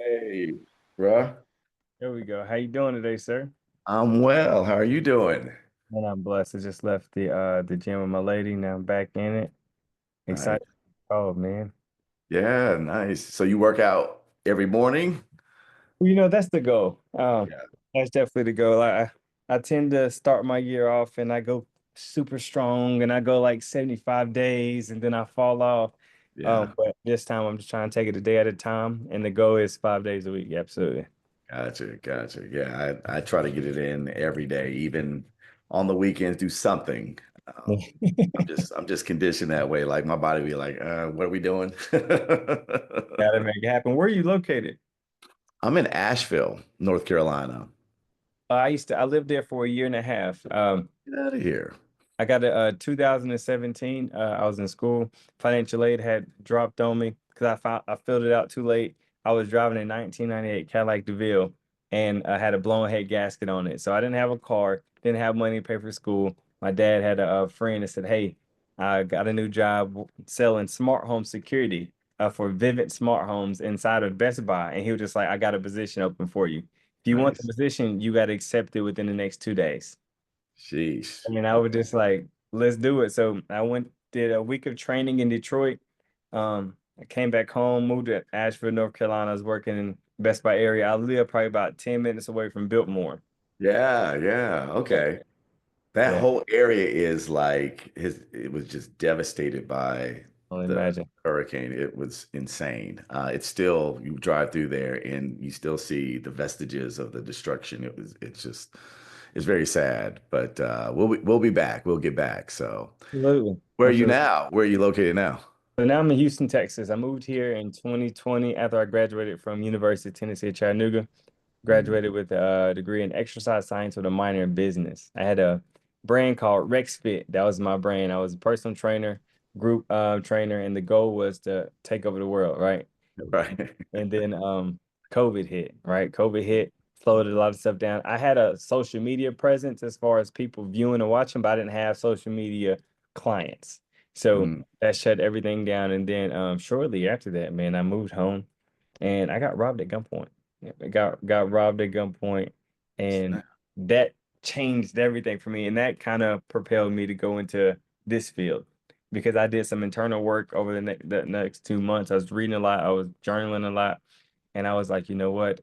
Hey, bruh. There we go. How you doing today, sir? I'm well. How are you doing? And I'm blessed. I just left the gym with my lady. Now I'm back in it. Nice. Excited. Oh man. Yeah, nice. So you work out every morning? Well, that's the goal. Yeah. That's definitely the goal. I tend to start my year off and I go super strong and I go like 75 days and then I fall off. Yeah. But this time I'm just trying to take it a day at a time, and the goal is 5 days a week. Absolutely. Gotcha. Gotcha. Yeah, I try to get it in every day, even on the weekends, do something. Um, I'm just conditioned that way. Like my body be like, what are we doing? Gotta make it happen. Where are you located? I'm in Asheville, North Carolina. I lived there for a year and a half. Get out of here. I got a 2017. I was in school. Financial aid had dropped on me because I filled it out too late. I was driving a 1998 Cadillac DeVille, and I had a blown head gasket on it. So I didn't have a car, didn't have money to pay for school. My dad had a friend that said, "Hey, I got a new job selling smart home security for Vivint Smart Homes inside of Best Buy," and he was just like, "I got a position open for you. If you want the Nice. position, you got to accept it within the next 2 days." Sheesh. I mean, I was just like, let's do it. So I went, did a week of training in Detroit. I came back home, moved to Asheville, North Carolina. I was working in Best Buy area. I live probably about 10 minutes away from Biltmore. Yeah, yeah. Okay. That Yeah, whole area is like it was just devastated by I only the imagine. hurricane. It was insane. It's still you drive through there and you still see the vestiges of the destruction. It's very sad, but we'll be back. We'll get back. So Absolutely. where are you Absolutely. now? Where are you located now? So now I'm in Houston, Texas. I moved here in 2020 after I graduated from University of Tennessee at Chattanooga. Mm, Graduated with a degree in exercise science with a minor in business. I had a brand called RexFit. That was my brand. I was a personal trainer, group trainer, and the goal was to take over the world, right? right. And then COVID hit, right? COVID hit, slowed a lot of stuff down. I had a social media presence as far as people viewing and watching, but I didn't have social media clients. So Mm, that shut everything down. And then shortly after that, man, I moved home and I got robbed at gunpoint. Yeah, I got robbed at gunpoint, and snap. that changed everything for me. And that kind of propelled me to go into this field because I did some internal work over the next 2 months. I was reading a lot, I was journaling a lot, and I was like, you know what?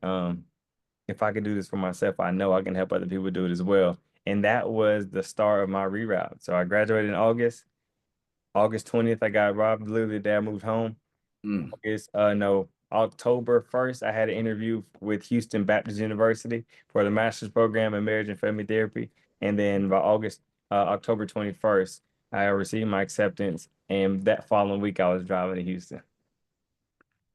If I can do this for myself, I know I can help other people do it as well. And that was the start of my reroute. So I graduated in August. August 20th, I got robbed. Literally, the day I moved home. Mm. August, no, October 1st, I had an interview with Houston Baptist University for the master's program in marriage and family therapy. And then by October 21st, I received my acceptance. And that following week, I was driving to Houston.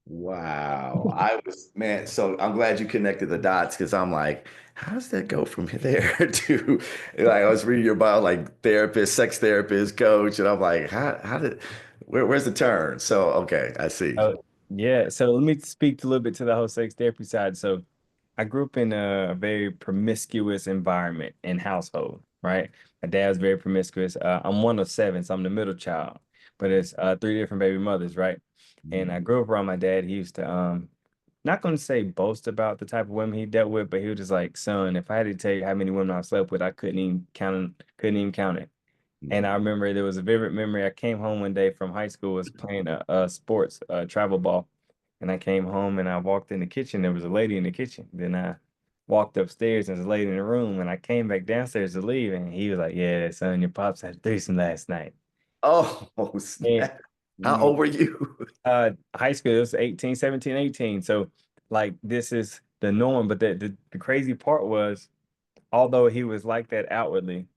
Wow. I was, man, so I'm glad you connected the dots because I'm like, how does that go from there to like I was reading your bio, like therapist, sex therapist, coach, and I'm like, how did where's the turn? So okay, I see. Yeah, so let me speak a little bit to the whole sex therapy side. So I grew up in a very promiscuous environment and household, right? My dad was very promiscuous. I'm one of seven, so I'm the middle child, but it's three different baby mothers, right? And I Mm. grew up around my dad. He used to not gonna say boast about the type of women he dealt with, but he was just like, son, if I had to tell you how many women I've slept with, I couldn't even count it. And I Mm. remember there was a vivid memory. I came home one day from high school, was playing a sports travel ball. And I came home and I walked in the kitchen. There was a lady in the kitchen. Then I walked upstairs and there's a lady in the room. And I came back downstairs to leave. And he was like, yeah, son, your pops had a threesome last night. Oh, And snap. How old were you? high school, it was 18, 17, 18. So like this is the norm. But the crazy part was, although he was like that outwardly,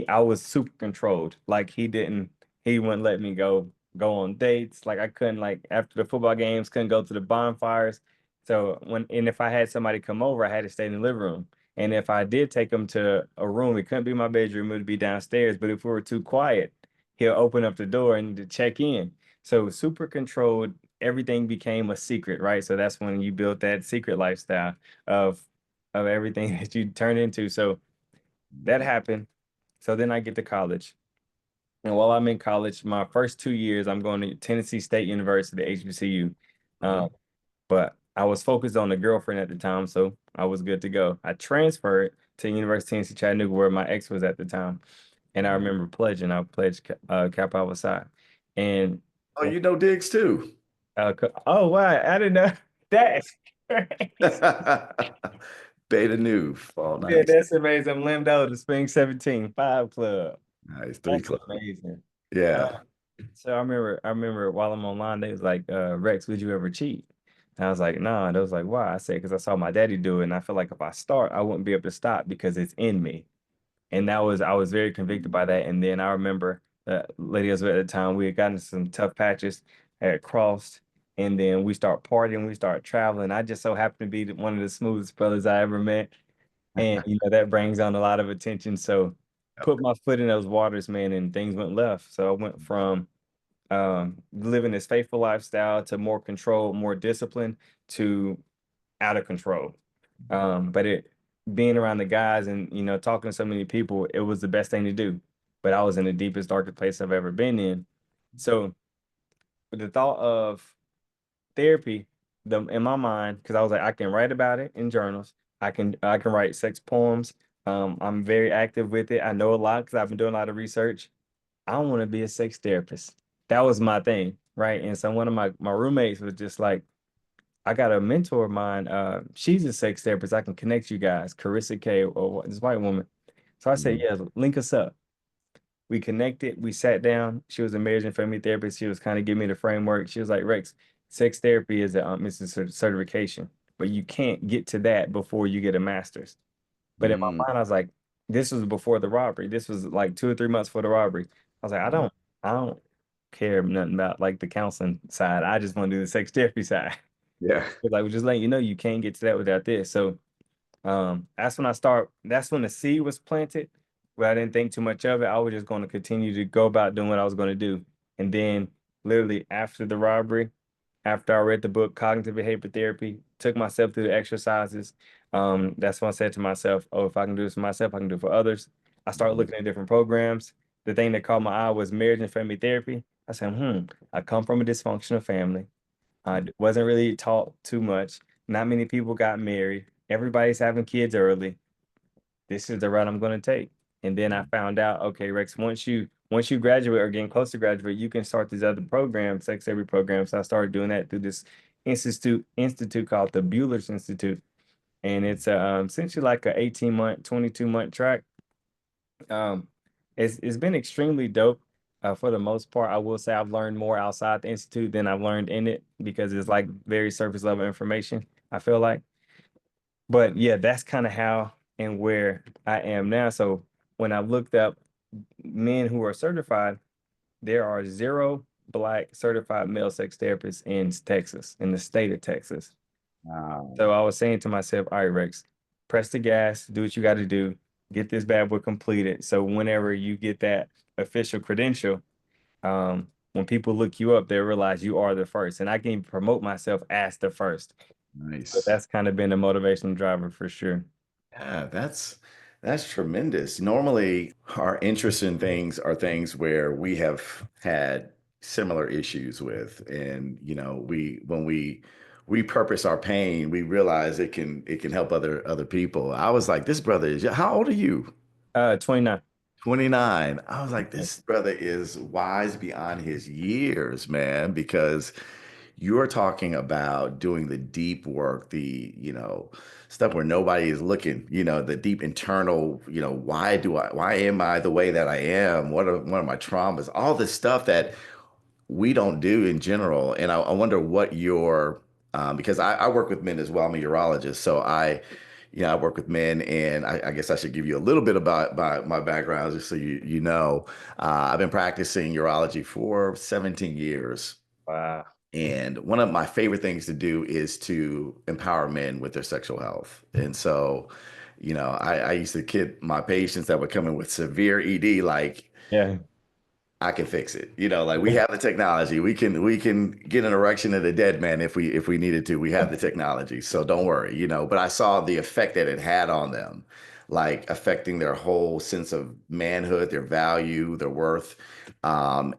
I was super controlled. Like he wouldn't let me go on dates. Like I couldn't, like after the football games, couldn't go to the bonfires. So if I had somebody come over, I had to stay in the living room. And if I did take them to a room, it couldn't be my bedroom, it would be downstairs. But if we were too quiet, he'll open up the door and to check in. So super controlled, everything became a secret, right? So that's when you built that secret lifestyle of everything that you turn into. So that happened. So then I get to college. And while I'm in college, my first 2 years, I'm going to Tennessee State University, HBCU. Uh-huh. Um, but I was focused on the girlfriend at the time, so I was good to go. I transferred to University of Tennessee Chattanooga where my ex was at the time. And I remember pledging. I pledged Kappa Alpha Psi. And Oh, you know Diggs too. oh wow, I didn't know that's crazy. Beta Nu. Oh, Yeah, nice. that's amazing. I'm Lamdo, the Spring 17 5 Club. Nice. Three That's club. amazing. Yeah. Uh, so I remember while I'm online, they was like, Rex, would you ever cheat? And I was like, nah. And they was like, why? I said, because I saw my daddy do it, and I feel like if I start, I wouldn't be able to stop because it's in me. And I was very convicted by that. And then I remember the lady I was with at the time, we had gotten some tough patches, had crossed, and then we start partying, we start traveling. I just so happened to be one of the smoothest brothers I ever met. And that brings on a lot of attention. So put my foot in those waters, man, and things went left. So I went from living this faithful lifestyle to more control, more discipline to out of control. But it being around the guys and talking to so many people, it was the best thing to do. But I was in the deepest, darkest place I've ever been in. So with the thought of therapy, in my mind, because I was like, I can write about it in journals. I can write sex poems. I'm very active with it. I know a lot because I've been doing a lot of research. I want to be a sex therapist. That was my thing, right? And so one of my roommates was just like, I got a mentor of mine. She's a sex therapist. I can connect you guys, Carissa K, or this white woman. So I said, Mhm. yeah, link us up. We connected. We sat down. She was a marriage and family therapist. She was kind of giving me the framework. She was like, Rex, sex therapy is it's a certification, but you can't get to that before you get a master's. But in my Mm. mind, I was like, this was before the robbery. This was like 2 or 3 months before the robbery. I was like, I don't care nothing about like the counseling side. I just want to do the sex therapy side. Yeah. But like, we're just letting you know you can't get to that without this. So that's when the seed was planted, but I didn't think too much of it. I was just going to continue to go about doing what I was going to do. And then literally after the robbery, after I read the book Cognitive Behavior Therapy, took myself through the exercises. That's when I said to myself, oh, if I can do this for myself, I can do it for others. I started Mhm. looking at different programs. The thing that caught my eye was marriage and family therapy. I said, I come from a dysfunctional family. I wasn't really taught too much. Not many people got married. Everybody's having kids early. This is the route I'm going to take. And then I found out, okay, Rex, once you graduate or getting close to graduate, you can start these other programs, sex therapy programs. So I started doing that through this institute called the Bueller's Institute, and it's essentially like a 18-month, 22-month track. Um, it's been extremely dope. For the most part, I will say I've learned more outside the institute than I've learned in it because it's like very surface level information, I feel like. But yeah, that's kind of how and where I am now. So when I looked up men who are certified, there are zero Black certified male sex therapists in Texas, in the state of Texas. Wow. So I was saying to myself, all right, Rex, press the gas, do what you got to do, get this bad boy completed. So whenever you get that official credential, when people look you up, they realize you are the first. And I can promote myself as the first. But Nice. that's kind of been a motivational driver for sure. Yeah, that's tremendous. Normally, our interest in things are things where we have had similar issues with, and we when we repurpose our pain, we realize it can help other people. I was like, this brother is how old are you? 29. 29. I was like, this brother is wise beyond his years, man, because you're talking about doing the deep work, the stuff where nobody is looking, the deep internal, why am I the way that I am? What are my traumas? All this stuff that we don't do in general. And I wonder what because I work with men as well. I'm a urologist. So I work with men, and I guess I should give you a little bit about my background just so you know. I've been practicing urology for 17 years. Wow. And one of my favorite things to do is to empower men with their sexual health. And so, I used to kid my patients that would come in with severe ED, like, Yeah. I can fix it. Like we have the technology. We can get an erection at a dead man if we needed to. We have the technology. So don't worry. But I saw the effect that it had on them, like affecting their whole sense of manhood, their value, their worth.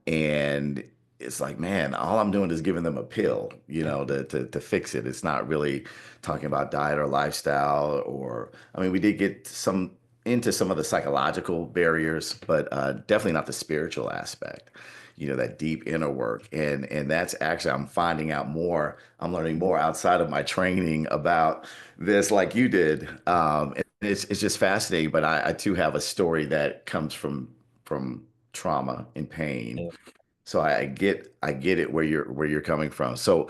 And it's like, man, all I'm doing is giving them a pill, to fix it. It's not really talking about diet or lifestyle, or I mean, we did get some into some of the psychological barriers, but definitely not the spiritual aspect, that deep inner work. And that's actually I'm finding out more. I'm learning more outside of my training about this, like you did. And it's just fascinating. But I too have a story that comes from trauma and pain, Yeah. so I get it where you're coming from. So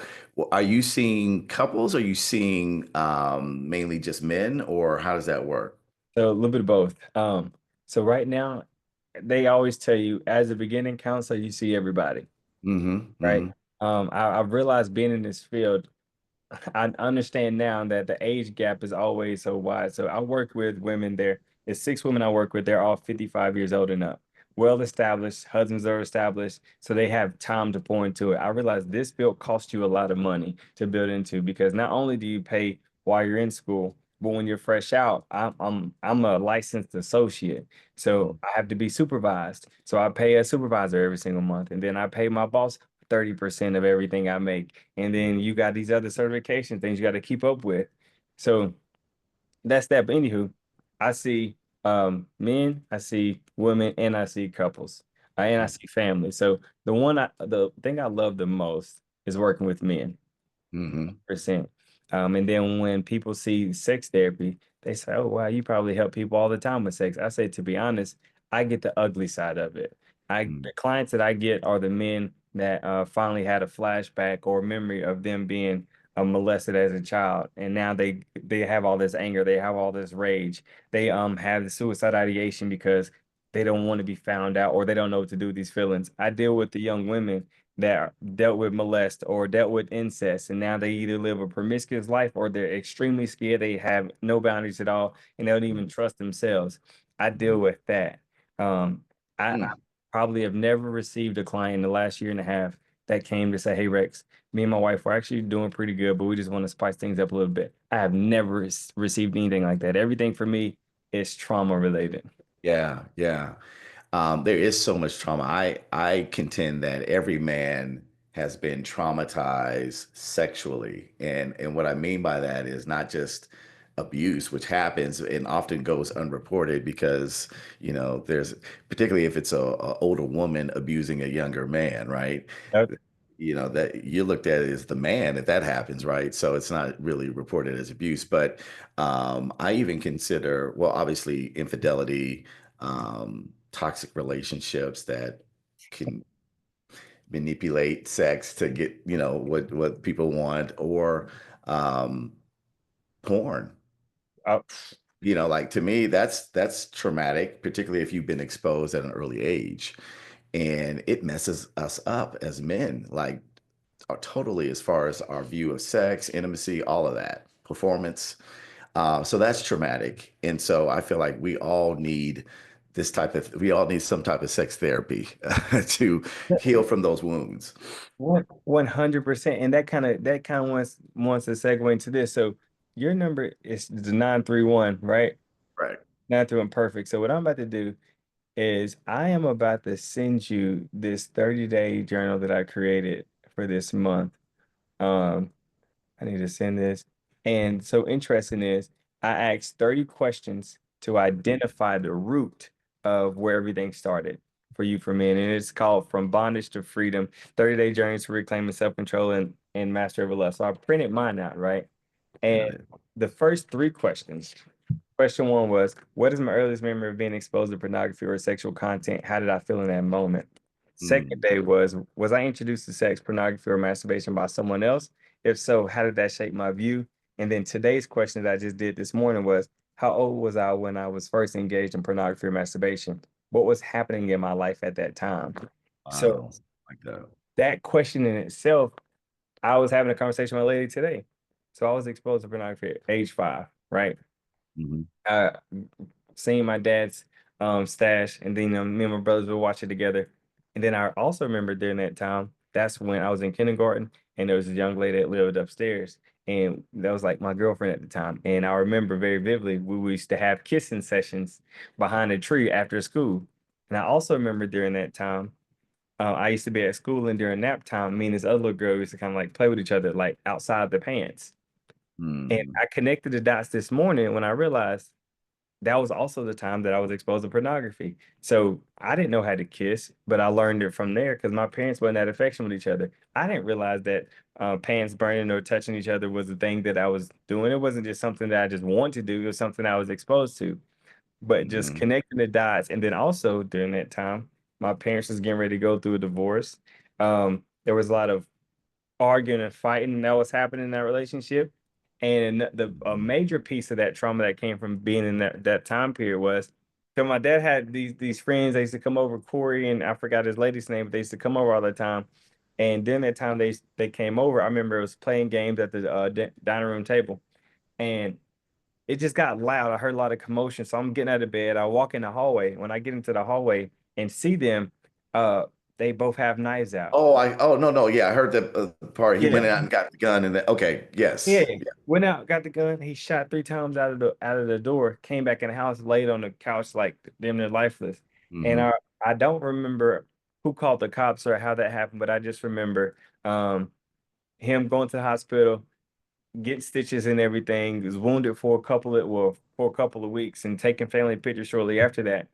are you seeing couples? Are you seeing mainly just men, or how does that work? So a little bit of both. So right now, they always tell you as a beginning counselor, you see everybody, Mm-hmm. right? Mm-hmm. I've realized being in this field, I understand now that the age gap is always so wide. So I work with women there. There's 6 women I work with. They're all 55 years old and up. Well established, husbands are established, so they have time to pour into it. I realize this field costs you a lot of money to build into because not only do you pay while you're in school, but when you're fresh out, I'm a licensed associate, so I have to be supervised. So I pay a supervisor every single month, and then I pay my boss 30% of everything I make. And then you got these other certification things you got to keep up with. So that's that. But anywho, I see men, I see women, and I see couples. And I see families. So the thing I love the most is working with men Mm-hmm. percent. And then when people see sex therapy, they say, "Oh, wow, you probably help people all the time with sex." I say, to be honest, I get the ugly side of it. The clients that I get are the men that finally had a flashback or memory of them being molested as a child, and now they have all this anger, they have all this rage, they have the suicide ideation because they don't want to be found out or they don't know what to do with these feelings. I deal with the young women that dealt with molest or dealt with incest, and now they either live a promiscuous life or they're extremely scared. They have no boundaries at all, and they don't even trust themselves. I deal with that. Um, I Mm-hmm. probably have never received a client in the last year and a half that came to say, "Hey Rex, me and my wife were actually doing pretty good, but we just want to spice things up a little bit." I have never received anything like that. Everything for me is trauma related. Yeah, yeah. There is so much trauma. I contend that every man has been traumatized sexually, and what I mean by that is not just abuse, which happens and often goes unreported because there's particularly if it's a older woman abusing a younger man, right? Yep. That you looked at it as the man if that happens, right? So it's not really reported as abuse, but I even consider, well, obviously infidelity, toxic relationships that can manipulate sex to get what people want, or um, porn. Uh, Like, to me, that's traumatic, particularly if you've been exposed at an early age, and it messes us up as men, like totally, as far as our view of sex, intimacy, all of that, performance. So that's traumatic. And so I feel like we all need some type of sex therapy to heal from those wounds. 100%. And that kind of wants to segue into this. So your number is the 931, right? Right. 931, perfect. So what I'm about to do is I am about to send you this 30-day journal that I created for this month. Um, I need to send this. And so interesting is I asked 30 questions to identify the root of where everything started for you for men. And it's called From Bondage to Freedom, 30-Day Journey to Reclaiming Self-Control and Master of Love. So I printed mine out, right? And Got it. the first 3 questions. Question one was, what is my earliest memory of being exposed to pornography or sexual content? How did I feel in that moment? Second Mm, day was I introduced to sex, pornography, or masturbation by someone else? If so, how did that shape my view? And then today's question that I just did this morning was, how old was I when I was first engaged in pornography or masturbation? What was happening in my life at that time? So wow. Like that. that question in itself, I was having a conversation with a lady today. So I was exposed to pornography at age 5, right? Mhm. I seen my dad's stash, and then me and my brothers would watch it together. And then I also remember during that time, that's when I was in kindergarten, and there was a young lady that lived upstairs, and that was like my girlfriend at the time. And I remember very vividly we used to have kissing sessions behind a tree after school. And I also remember during that time I used to be at school, and during nap time, me and this other little girl used to kind of like play with each other, like outside the pants. And Mm, I connected the dots this morning when I realized that was also the time that I was exposed to pornography. So I didn't know how to kiss, but I learned it from there because my parents weren't that affection with each other. I didn't realize that pants burning or touching each other was the thing that I was doing. It wasn't just something that I just wanted to do, it was something I was exposed to. But just mhm. connecting the dots. And then also during that time, my parents was getting ready to go through a divorce. There was a lot of arguing and fighting that was happening in that relationship. And the a major piece of that trauma that came from being in that time period was, so my dad had these friends. They used to come over, Corey, and I forgot his lady's name, but they used to come over all the time. And during that time they came over, I remember it was playing games at the dining room table, and it just got loud. I heard a lot of commotion, so I'm getting out of bed. I walk in the hallway. When I get into the hallway and see them, uh, they both have knives out. Oh, no, no, yeah, I heard that part. He went Yeah. out and got the gun, and then okay, Yeah, yes, yeah. went out, got the gun. He shot 3 times out of the door. Came back in the house, laid on the couch like damn near lifeless. And Hmm. I don't remember who called the cops or how that happened, but I just remember um him going to the hospital, getting stitches and everything. Was wounded for a couple of well for a couple of weeks, and taking family pictures shortly after that.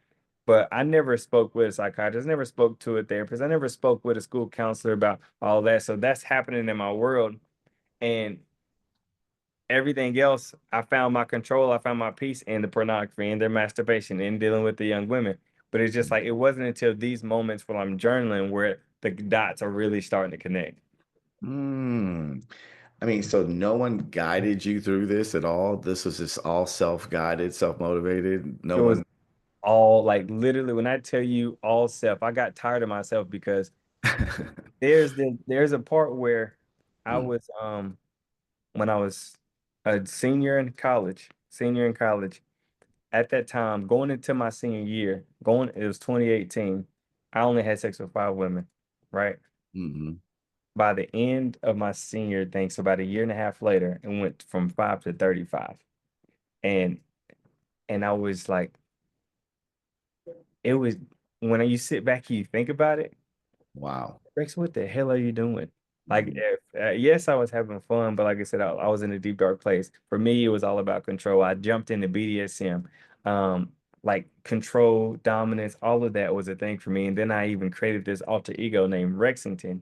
But I never spoke with a psychiatrist, never spoke to a therapist, I never spoke with a school counselor about all that. So that's happening in my world. And everything else, I found my control, I found my peace in the pornography and their masturbation and dealing with the young women. But it's just like it wasn't until these moments when I'm journaling where the dots are really starting to connect. Mm. I mean, so no one guided you through this at all? This was just all self-guided, self-motivated? No It was one. all like literally when I tell you all self, I got tired of myself because there's a part where I Mm, was when I was a senior in college, at that time, going into my senior year, it was 2018, I only had sex with 5 women, right? mhm. By the end of my senior thing, so about a year and a half later, it went from 5 to 35. And I was like, it was when you sit back and you think about it, Wow. Rex, what the hell are you doing? Like, Mhm. if, yes, I was having fun, but like I said, I was in a deep, dark place. For me, it was all about control. I jumped into BDSM, like control, dominance, all of that was a thing for me. And then I even created this alter ego named Rexington.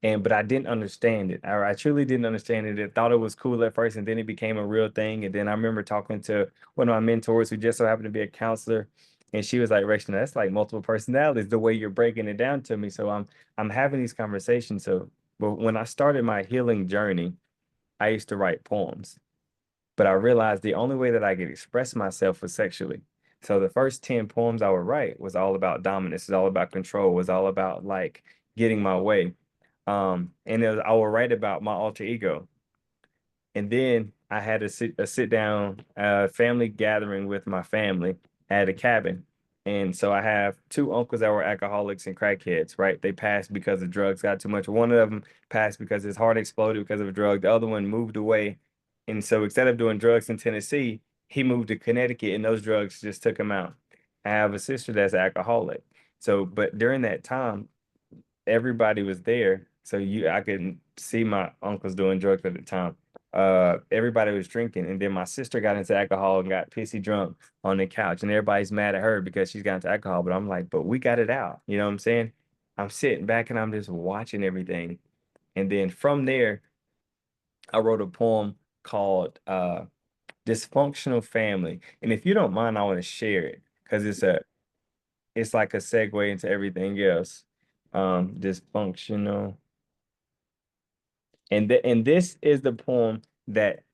But I didn't understand it. I truly didn't understand it. I thought it was cool at first, and then it became a real thing. And then I remember talking to one of my mentors who just so happened to be a counselor. And she was like, Rexington, that's like multiple personalities, the way you're breaking it down to me. So I'm having these conversations. So, but when I started my healing journey, I used to write poems, but I realized the only way that I could express myself was sexually. So the first 10 poems I would write was all about dominance, was all about control, was all about like getting my way. And I would write about my alter ego. And then I had a sit down family gathering with my family at a cabin. And so I have 2 uncles that were alcoholics and crackheads, right? They passed because the drugs got too much. One of them passed because his heart exploded because of a drug. The other one moved away. And so instead of doing drugs in Tennessee, he moved to Connecticut and those drugs just took him out. I have a sister that's alcoholic. So, but during that time, everybody was there. So I could see my uncles doing drugs at the time. Everybody was drinking, and then my sister got into alcohol and got pissy drunk on the couch, and everybody's mad at her because she's got into alcohol. But I'm like, but we got it out. You know what I'm saying? I'm sitting back and I'm just watching everything. And then from there, I wrote a poem called Dysfunctional Family. And if you don't mind, I want to share it because it's like a segue into everything else. Dysfunctional. And this is the poem that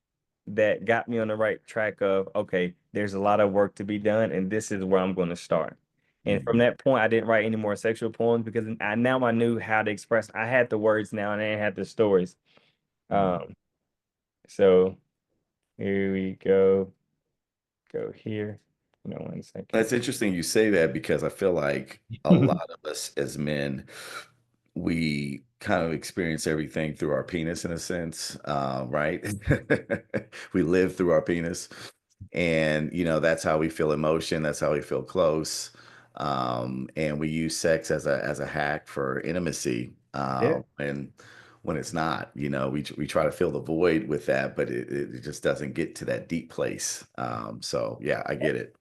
got me on the right track of, okay, there's a lot of work to be done, and this is where I'm going to start. And from Mhm. that point, I didn't write any more sexual poems because I knew how to express. I had the words now, and I had the stories. Mhm. Um, so here we go. Go here. No, 1 second. That's interesting you say that because I feel like a lot of us as men, we kind of experience everything through our penis in a sense, right? We live through our penis, and that's how we feel emotion. That's how we feel close. And we use sex as a hack for intimacy, Yeah. and when it's not, we try to fill the void with that, but it just doesn't get to that deep place. So yeah, I get it.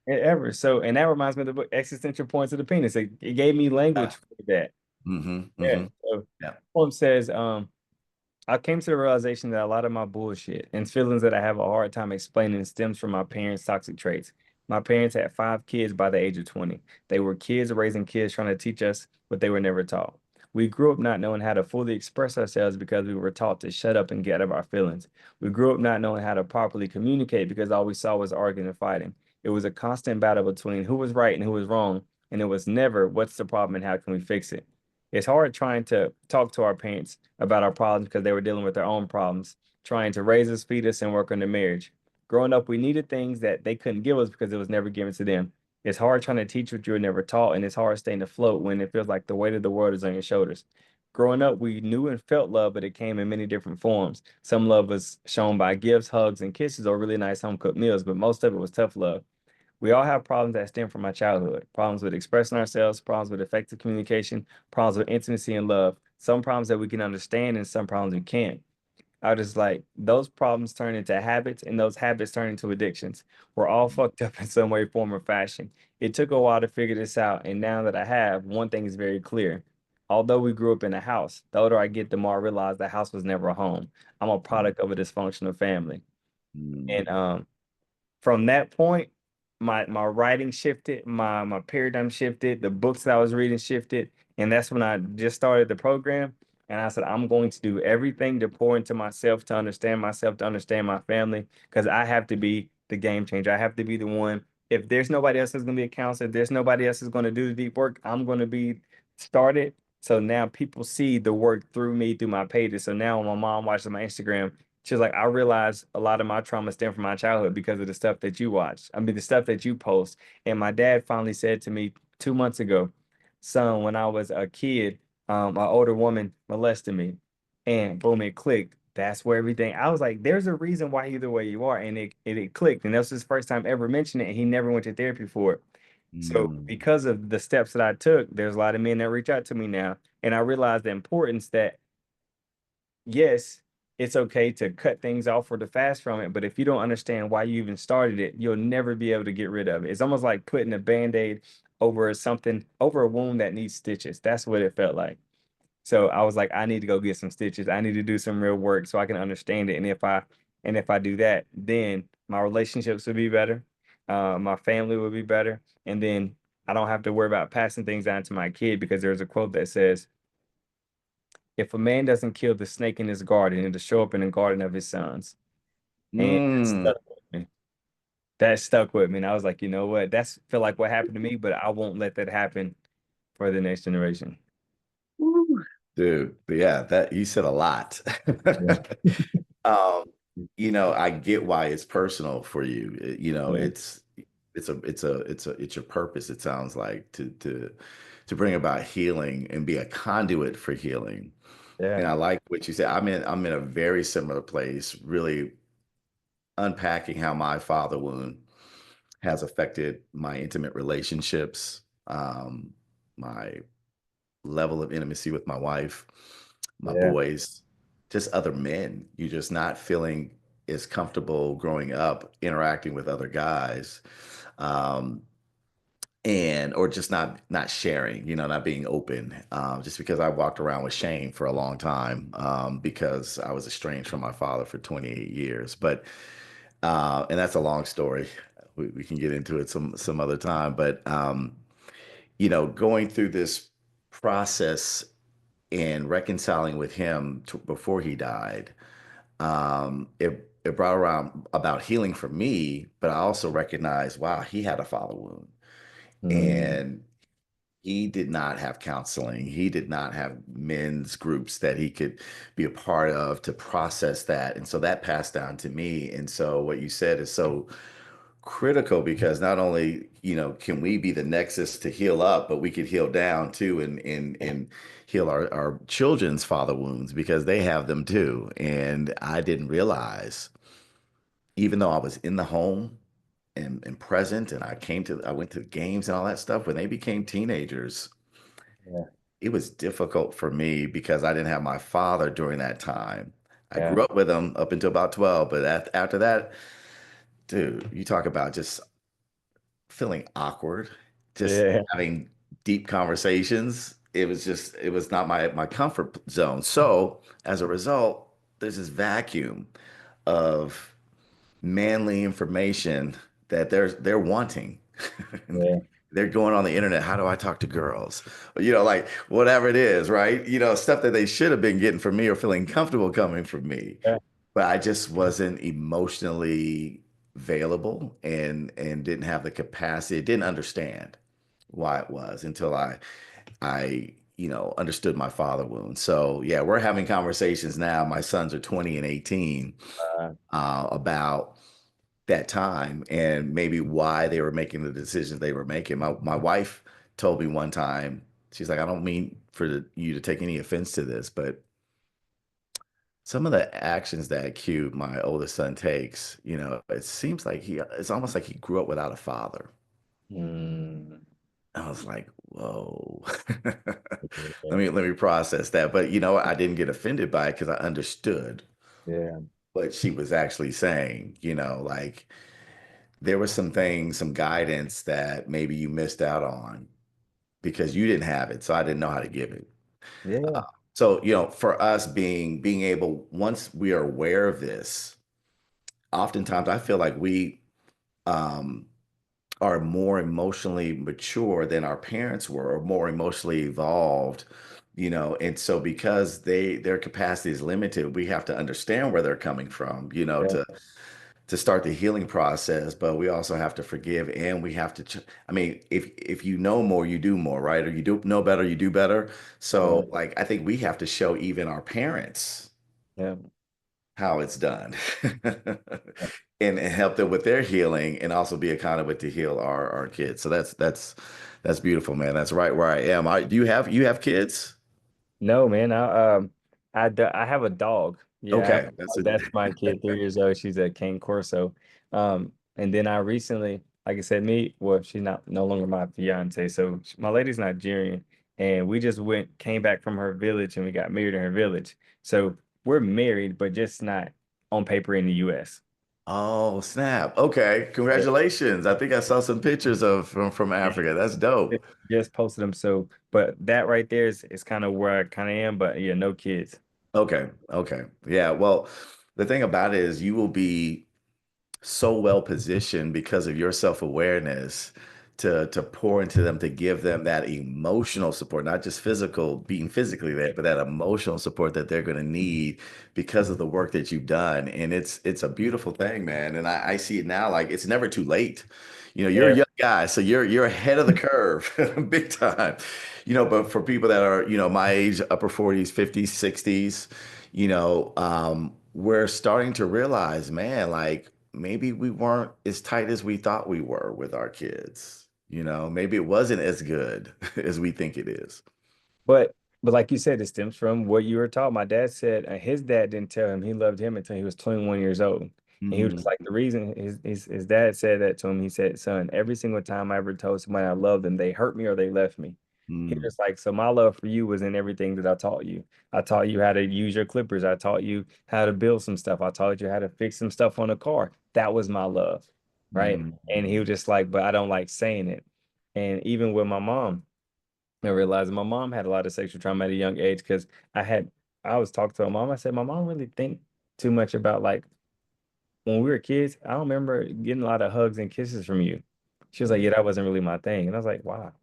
Ever. So, and that reminds me of the book Existential Points of the Penis. It gave me language Yeah. for that. Hmm. Yeah. Hmm. So, Yeah. poem says, I came to the realization that a lot of my bullshit and feelings that I have a hard time explaining stems from my parents' toxic traits. My parents had 5 kids by the age of 20. They were kids raising kids trying to teach us what they were never taught. We grew up not knowing how to fully express ourselves because we were taught to shut up and get out of our feelings. We grew up not knowing how to properly communicate because all we saw was arguing and fighting. It was a constant battle between who was right and who was wrong, and it was never what's the problem and how can we fix it. It's hard trying to talk to our parents about our problems because they were dealing with their own problems, trying to raise us, feed us, and work on their marriage. Growing up, we needed things that they couldn't give us because it was never given to them. It's hard trying to teach what you were never taught, and it's hard staying afloat when it feels like the weight of the world is on your shoulders. Growing up, we knew and felt love, but it came in many different forms. Some love was shown by gifts, hugs, and kisses, or really nice home cooked meals, but most of it was tough love. We all have problems that stem from our childhood, problems with expressing ourselves, problems with effective communication, problems with intimacy and love, some problems that we can understand and some problems we can't. I was just like, those problems turn into habits and those habits turn into addictions. We're all fucked up in some way, form, or fashion. It took a while to figure this out. And now that I have, one thing is very clear. Although we grew up in a house, the older I get, the more I realize the house was never a home. I'm a product of a dysfunctional family. Mm. And from that point, my writing shifted, my paradigm shifted, the books that I was reading shifted, and that's when I just started the program. And I said, I'm going to do everything to pour into myself, to understand my family, because I have to be the game changer. I have to be the one. If there's nobody else that's going to be a counselor, if there's nobody else that's going to do the deep work, I'm going to be started. So now people see the work through me, through my pages. So now when my mom watches my Instagram, she was like, I realized a lot of my trauma stemmed from my childhood because of the stuff that you watch. I mean, the stuff that you post. And my dad finally said to me 2 months ago, son, when I was a kid, an older woman molested me. And boom, it clicked. That's where everything. I was like, there's a reason why you're the way you are. And it clicked. And that was his first time ever mentioning it. And he never went to therapy for it. So Mm. because of the steps that I took, there's a lot of men that reach out to me now. And I realized the importance that yes, it's okay to cut things off or to fast from it, but if you don't understand why you even started it, you'll never be able to get rid of it. It's almost like putting a band-aid over something, over a wound that needs stitches. That's what it felt like. So I was like, I need to go get some stitches. I need to do some real work so I can understand it. And if I do that, then my relationships will be better. My family will be better. And then I don't have to worry about passing things on to my kid because there's a quote that says, if a man doesn't kill the snake in his garden, it'll show up in the garden of his sons. And that Mm. stuck with me. That stuck with me. And I was like, you know what? That's feel like what happened to me, but I won't let that happen for the next generation. Woo. Dude, yeah, that you said a lot. Yeah. Um, I get why it's personal for you. Yeah. It's your purpose, it sounds like, to bring about healing and be a conduit for healing. Yeah. And I like what you said. I'm in a very similar place, really unpacking how my father wound has affected my intimate relationships, my level of intimacy with my wife, my Yeah. boys, just other men. You're just not feeling as comfortable growing up interacting with other guys. Um, and or just not sharing, not being open, just because I walked around with shame for a long time, because I was estranged from my father for 28 years. But and that's a long story. We can get into it some other time. But going through this process and reconciling with him before he died, it brought around about healing for me. But I also recognized, wow, he had a father wound, Mm. and he did not have counseling. He did not have men's groups that he could be a part of to process that. And so that passed down to me. And so what you said is so critical, because not only, can we be the nexus to heal up, but we could heal down too, and heal our children's father wounds, because they have them too. And I didn't realize, even though I was in the home and present, and I went to the games and all that stuff. When they became teenagers, Yeah. it was difficult for me because I didn't have my father during that time. I Yeah. grew up with him up until about 12, but after that, dude, you talk about just feeling awkward, just Yeah. having deep conversations. It was not my comfort zone. So as a result, there's this vacuum of manly information that they're wanting. And Yeah. they're going on the internet. How do I talk to girls? You know, like whatever it is, right? You know, stuff that they should have been getting from me or feeling comfortable coming from me. Yeah. But I just wasn't emotionally available and didn't have the capacity, didn't understand why it was until I understood my father wound. So yeah, we're having conversations now. My sons are 20 and 18 Uh, about that time and maybe why they were making the decisions they were making. My wife told me one time, she's like, I don't mean for you to take any offense to this, but some of the actions that Q, my oldest son, takes, it seems like it's almost like he grew up without a father. mm, I was like, whoa. yeah. Let me process that. But I didn't get offended by it because I understood Yeah. what she was actually saying, like there was some things, some guidance that maybe you missed out on because you didn't have it. So I didn't know how to give it. Uh, Yeah. so, for us being able, once we are aware of this, oftentimes I feel like we um, are more emotionally mature than our parents were, or more emotionally evolved. And so because their capacity is limited, we have to understand where they're coming from, Yeah. to start the healing process, but we also have to forgive and we have to I mean, if you know more, you do more, right? Or you do know better, you do better. Yeah. So like I think we have to show even our parents Yeah. how it's done. And help them with their healing and also be accountable to heal our kids. So that's beautiful, man. That's right where I am. Do you have kids? No, man. I have a dog. Yeah, I have Okay. a dog. That's my kid, 3 years old. She's a Cane Corso. And then I recently, like I said, well, she's not no longer my fiance. So my lady's Nigerian, and we just came back from her village, and we got married in her village. So we're married, but just not on paper in the U.S. Oh, snap. Okay. Yeah. Congratulations. I think I saw some pictures of from Africa. That's dope. Just posted them. So, but that right there is kind of where I kind of am. But yeah, no kids. Okay. Okay. Yeah. Well, the thing about it is you will be so well positioned because of your self-awareness to pour into them, to give them that emotional support, not just physical, being physically there, but that emotional support that they're going to need because of the work that you've done. And it's a beautiful thing, man. And I see it now, like it's never too late. You're a Yeah. young guy, so you're ahead of the curve, big time. But for people that are, my age, upper 40s, 50s, 60s, we're starting to realize, man, like maybe we weren't as tight as we thought we were with our kids. Maybe it wasn't as good as we think it is. But but like you said, it stems from what you were taught. My dad said his dad didn't tell him he loved him until he was 21 years old. And he was just Mhm, like the reason his dad said that to him, he said, son, every single time I ever told somebody I loved them, they hurt me or they left me. He mhm, was like, so my love for you was in everything that I taught you. I taught you how to use your clippers. I taught you how to build some stuff. I taught you how to fix some stuff on a car. That was my love. Right. mhm, And he was just like, but I don't like saying it. And even with my mom, I realized my mom had a lot of sexual trauma at a young age because I was talking to her mom. I said, my mom really think too much about like when we were kids. I don't remember getting a lot of hugs and kisses from you. She was like, yeah, that wasn't really my thing. And I was like, wow.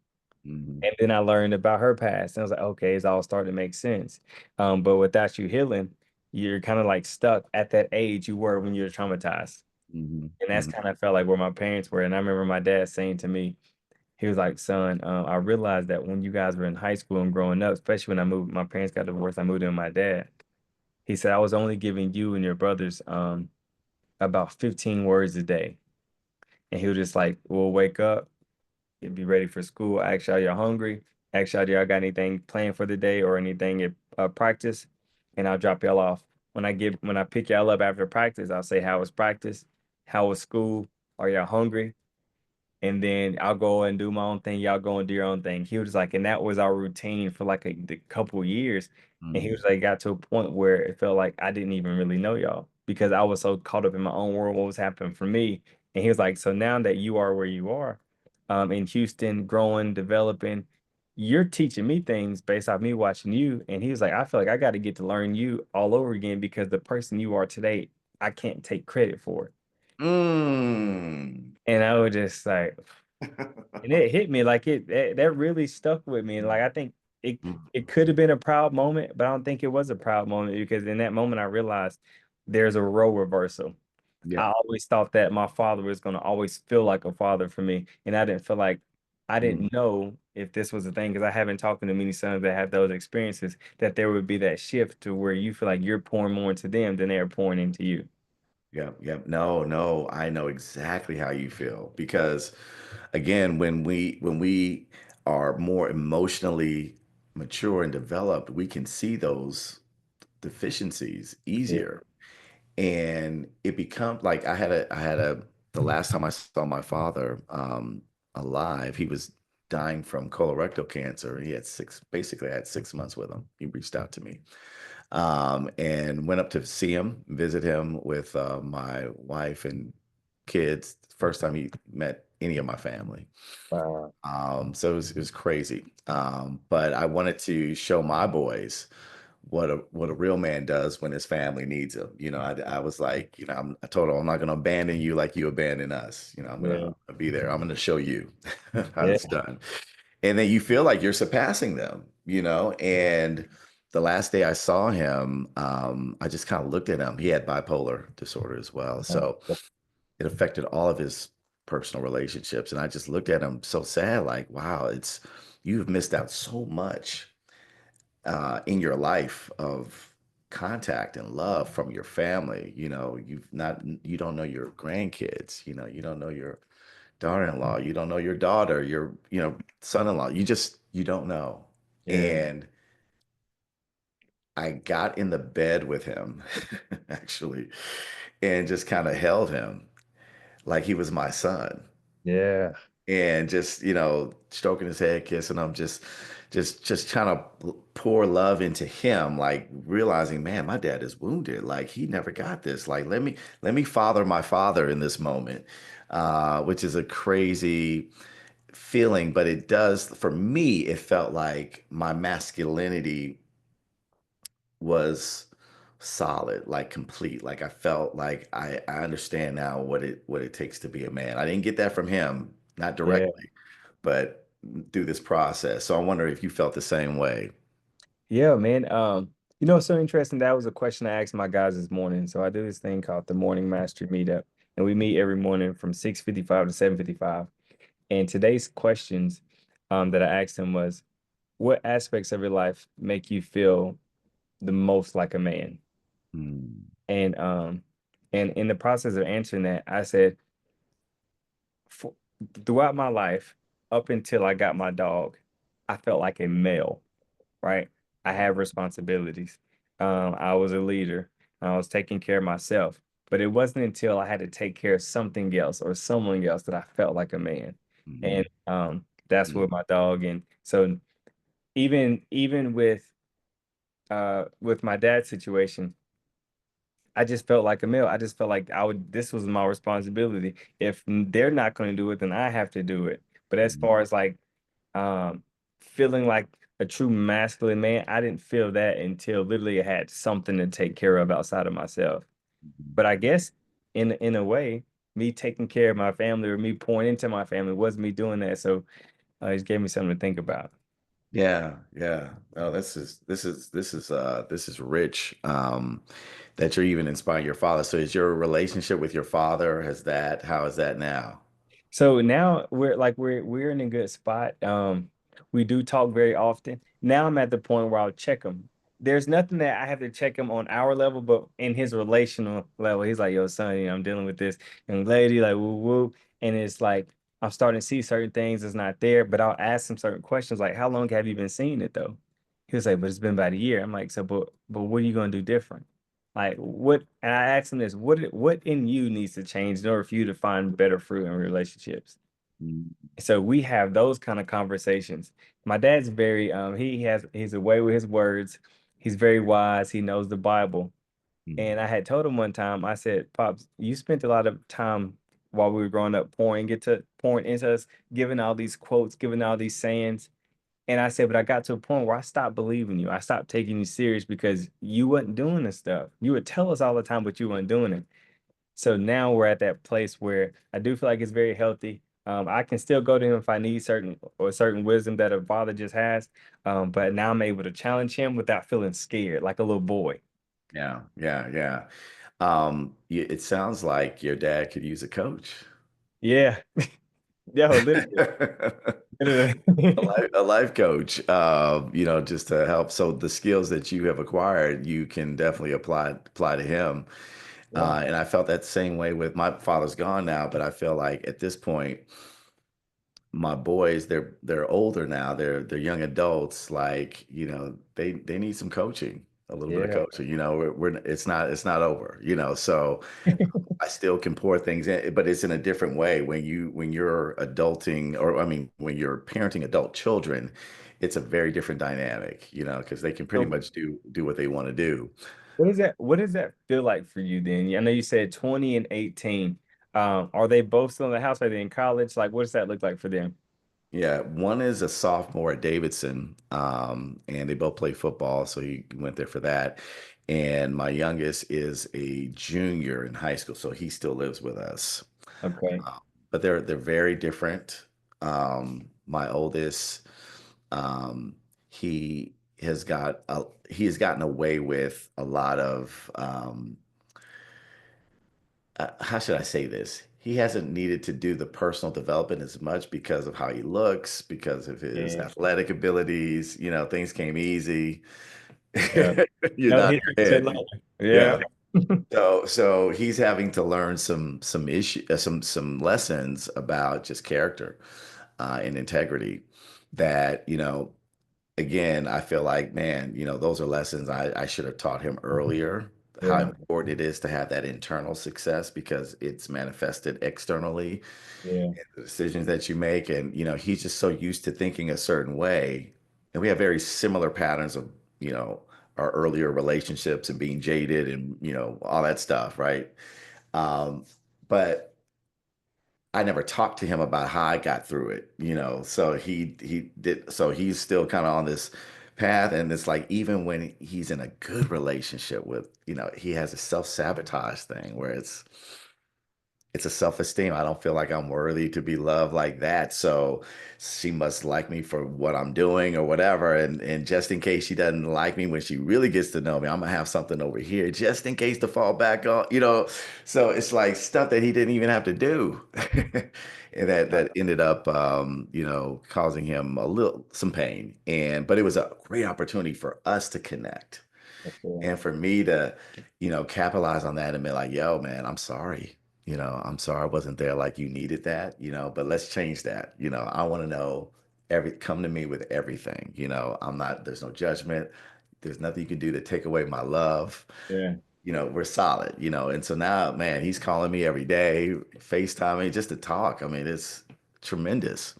mhm, And then I learned about her past. And I was like, okay, it's all starting to make sense. But without you healing, you're kind of like stuck at that age you were when you were traumatized. mhm, And that's mhm, kind of felt like where my parents were. And I remember my dad saying to me, he was like, son, I realized that when you guys were in high school and growing up, especially when I moved, my parents got divorced, I moved in with my dad. He said, I was only giving you and your brothers about 15 words a day. And he was just like, we'll wake up, you'll be ready for school, ask y'all you're hungry, ask y'all, do y'all got anything planned for the day or anything at practice? And I'll drop y'all off. When I pick y'all up after practice, I'll say, how was practice? How was school? Are y'all hungry? And then I'll go and do my own thing. Y'all go and do your own thing. He was like, and that was our routine for like the couple of years. And he was Mm. like, got to a point where it felt like I didn't even really know y'all because I was so caught up in my own world, what was happening for me. And he was like, so now that you are where you are, in Houston, growing, developing, you're teaching me things based off me watching you. And he was like, I feel like I got to get to learn you all over again because the person you are today, I can't take credit for it. Mm. And I was just like, and it hit me like that really stuck with me. And like I think it Mm. it could have been a proud moment, but I don't think it was a proud moment because in that moment I realized there's a role reversal. Yeah. I always thought that my father was going to always feel like a father for me, and I didn't feel like I Mm. didn't know if this was a thing because I haven't talked to many sons that have those experiences that there would be that shift to where you feel like you're pouring more into them than they're pouring into you. Yep, yep. No, no, I know exactly how you feel because again, when we are more emotionally mature and developed, we can see those deficiencies Yeah. easier. And it becomes like I had a the last time I saw my father alive, he was dying from colorectal cancer. He had basically I had 6 months with him. He reached out to me and went up to see him, visit him with my wife and kids. First time he met any of my family. Wow. So it was crazy. But I wanted to show my boys what a real man does when his family needs him. I was like, I told him I'm not going to abandon you like you abandon us. I'm going Yeah. to be there. I'm going to show you how Yeah. it's done. And then you feel like you're surpassing them. And the last day I saw him, I just kind of looked at him. He had bipolar disorder as well. So it affected all of his personal relationships. And I just looked at him so sad, like, wow, you've missed out so much in your life of contact and love from your family. You don't know your grandkids, you don't know your daughter-in-law, you don't know your daughter, your, son-in-law. You don't know. Yeah. And I got in the bed with him actually and just kind of held him like he was my son Yeah. and just stroking his head, kissing him, just trying to pour love into him, like realizing, man, my dad is wounded, like he never got this, like let me father my father in this moment, which is a crazy feeling, but it does, for me, it felt like my masculinity was solid, like complete. Like I felt like I understand now what it takes to be a man. I didn't get that from him, not Yeah. directly, but through this process. So I wonder if you felt the same way. Yeah, man. It's so interesting. That was a question I asked my guys this morning. So I do this thing called the Morning Mastery Meetup, and we meet every morning from 6:55 to 7:55. And today's questions that I asked him was, what aspects of your life make you feel the most like a man? Mm, And and in the process of answering that, I said, for, throughout my life, up until I got my dog, I felt like a male, right? I have responsibilities. I was a leader. I was taking care of myself. But it wasn't until I had to take care of something else or someone else that I felt like a man. mhm, And that's mm, with my dog. And so even with my dad's situation, I just felt like a male. I just felt like this was my responsibility. If they're not going to do it, then I have to do it. But as mhm, far as like um feeling like a true masculine man, I didn't feel that until literally I had something to take care of outside of myself. mhm. But I guess in a way, me taking care of my family or me pouring into my family was me doing that. So it gave me something to think about. Yeah, yeah. Oh, this is rich. That you're even inspiring your father. So is your relationship with your father, how is that now? So now we're in a good spot. We do talk very often. Now I'm at the point where I'll check him. There's nothing that I have to check him on our level, but in his relational level, he's like, "Yo, son, I'm dealing with this young lady, like woo woo," and it's like I'm starting to see certain things that's not there. But I'll ask him certain questions, like, "How long have you been seeing it though?" He was like, "But it's been about a year." I'm like, "So, but what are you gonna do different?" Like what, and I asked him this, what in you needs to change in order for you to find better fruit in relationships? Mm, So we have those kind of conversations. My dad's very he's away with his words. He's very wise. He knows the Bible. mm. And I had told him one time, I said, Pops, you spent a lot of time while we were growing up pouring into us, giving all these quotes, giving all these sayings. And I said, but I got to a point where I stopped believing you. I stopped taking you serious because you wasn't doing this stuff. You would tell us all the time, but you weren't doing it. So now we're at that place where I do feel like it's very healthy. I can still go to him if I need certain wisdom that a father just has. But now I'm able to challenge him without feeling scared, like a little boy. Yeah, yeah, yeah. It sounds like your dad could use a coach. Yeah, yeah, literally, literally. A life coach, just to help. So the skills that you have acquired, you can definitely apply to him. Yeah, And I felt that same way with my father's gone now, but I feel like at this point, my boys, they're older now. They're young adults. Like, they need some coaching, a little bit of yeah. coaching. It's not over. So I still can pour things in, but it's in a different way when you're adulting, or I mean when you're parenting adult children, it's a very different dynamic, because they can pretty So much do what they want to do. what does that feel like for you then? I know you said 20 and 18. Are they both still in the house? Are they in college? Like, what does that look like for them? Yeah, one is a sophomore at Davidson, and they both play football, so he went there for that. And my youngest is a junior in high school, so he still lives with us. Okay. Uh, but they're very different. My oldest, um, he he has gotten away with a lot of how should I say this? He hasn't needed to do the personal development as much because of how he looks, because of his Yeah. athletic abilities. Things came easy. Yeah. You No, nod he your said head. like, yeah. Yeah. So he's having to learn some issue some lessons about just character and integrity that, again, I feel like, man, those are lessons I should have taught him earlier, how Yeah. important it is to have that internal success because it's manifested externally Yeah. in the decisions that you make. And, he's just so used to thinking a certain way. And we have very similar patterns of, you know, our earlier relationships and being jaded and, all that stuff, right? Um, but I never talked to him about how I got through it. So he did. So he's still kind of on this path, and it's like even when he's in a good relationship with, he has a self-sabotage thing where it's a self-esteem. I don't feel like I'm worthy to be loved like that. So she must like me for what I'm doing or whatever. And just in case she doesn't like me when she really gets to know me, I'm gonna have something over here just in case to fall back on. So it's like stuff that he didn't even have to do. And that ended up causing him some pain. But it was a great opportunity for us to connect Okay. and for me to, capitalize on that and be like, yo, man, I'm sorry. I'm sorry I wasn't there like you needed that, but let's change that. I want to know come to me with everything. There's no judgment. There's nothing you can do to take away my love. Yeah. We're solid. And so now, man, he's calling me every day, FaceTiming just to talk. I mean, it's tremendous.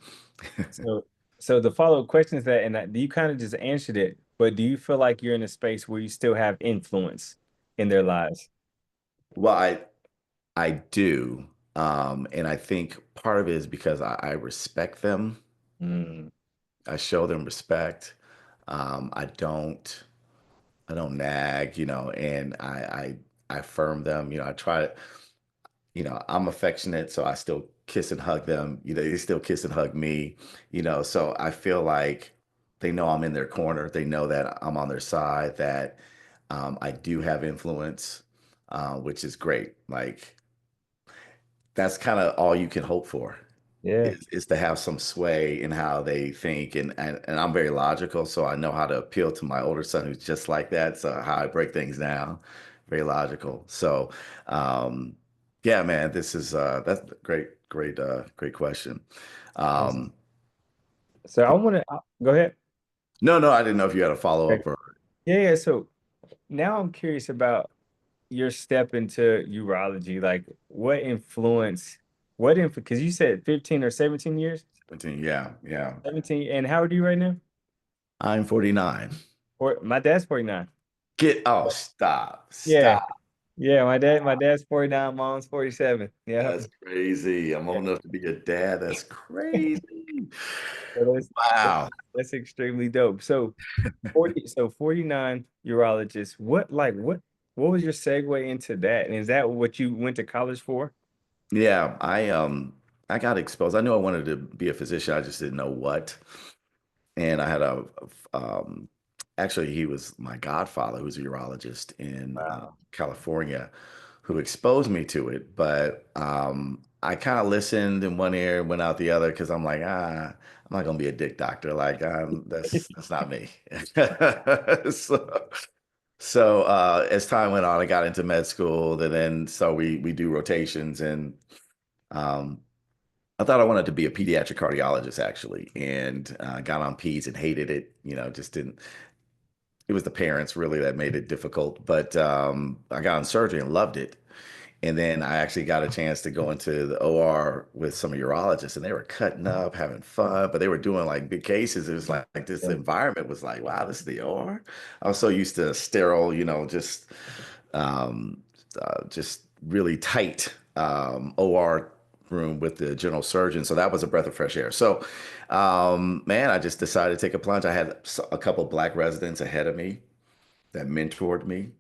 So, so the follow-up question is that, and you kind of just answered it, but do you feel like you're in a space where you still have influence in their lives? Well, I do. And I think part of it is because I respect them. Mm, I show them respect. I don't nag, and I affirm them. I try to, I'm affectionate, so I still kiss and hug them. They still kiss and hug me, so I feel like they know I'm in their corner. They know that I'm on their side, that I do have influence, which is great. Like that's kind of all you can hope for yeah. is to have some sway in how they think. And I'm very logical, so I know how to appeal to my older son who's just like that. So how I break things down, very logical. So um yeah, man, that's a great question. Um So I want to go ahead. no, I didn't know if you had a Okay. follow-up or Yeah, yeah. So now I'm curious about. your step into urology? Like, what influence? Because you said 15 or 17 years, 17, yeah, yeah. 17, and how old are you right now? I'm 49. Or my dad's 49. Oh, stop, Yeah, stop. yeah. My dad's 49. Mom's 47. Yeah, That's crazy. I'm yeah. old enough to be a dad. That's crazy. So that's Wow. that's extremely dope. So 49 urologists. What was your segue into that? And is that what you went to college for? Yeah, I got exposed. I knew I wanted to be a physician. I just didn't know what. And I had um actually he was my godfather, who's a urologist in Wow. California, who exposed me to it. But I kind of listened in one ear, went out the other because I'm like, I'm not gonna be a dick doctor. Like, that's not me. So, as time went on, I got into med school, and then so we do rotations, and um, I thought I wanted to be a pediatric cardiologist actually, and got on peds and hated it. Just didn't. It was the parents really that made it difficult, but I got on surgery and loved it. And then I actually got a chance to go into the OR with some urologists, and they were cutting up, having fun, but they were doing like big cases. It was like this Yeah. environment was like, wow, this is the OR. I was so used to sterile, um, just really tight OR room with the general surgeon. So that was a breath of fresh air. So, man, I just decided to take a plunge. I had a couple black residents ahead of me that mentored me